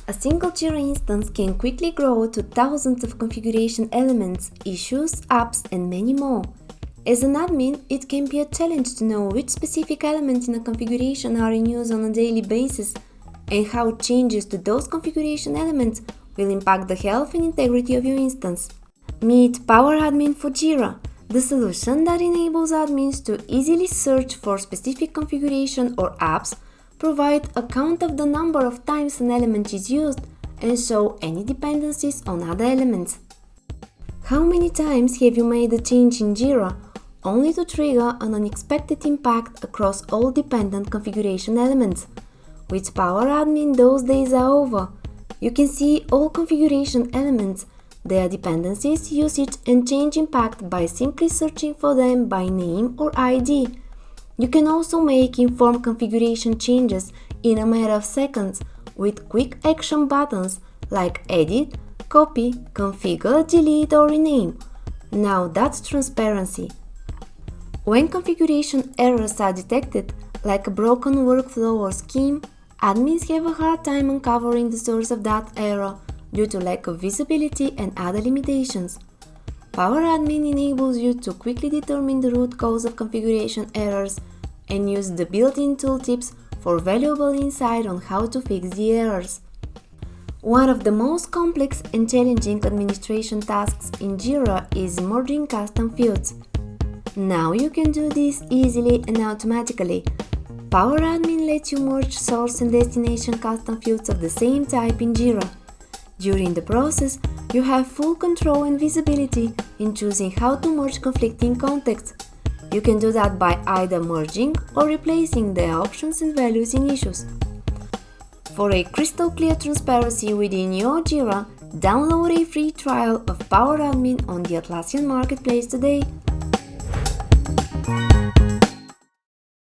A single Jira instance can quickly grow to thousands of configuration elements, issues, apps, and many more. As an admin, it can be a challenge to know which specific elements in a configuration are in use on a daily basis and how changes to those configuration elements will impact the health and integrity of your instance. Meet Power Admin for Jira, the solution that enables admins to easily search for specific configuration or apps, provide a count of the number of times an element is used, and show any dependencies on other elements. How many times have you made a change in Jira only to trigger an unexpected impact across all dependent configuration elements? With Power Admin, those days are over. You can see all configuration elements, their dependencies, usage, and change impact by simply searching for them by name or ID. You can also make informed configuration changes in a matter of seconds with quick action buttons like Edit, Copy, Configure, Delete, or Rename. Now that's transparency. When configuration errors are detected, like a broken workflow or scheme, admins have a hard time uncovering the source of that error due to lack of visibility and other limitations. Power Admin enables you to quickly determine the root cause of configuration errors and use the built-in tooltips for valuable insight on how to fix the errors. One of the most complex and challenging administration tasks in Jira is merging custom fields. Now you can do this easily and automatically. Power Admin lets you merge source and destination custom fields of the same type in Jira. During the process, you have full control and visibility in choosing how to merge conflicting contexts. You can do that by either merging or replacing the options and values in issues. For a crystal clear transparency within your Jira, download a free trial of Power Admin on the Atlassian Marketplace today.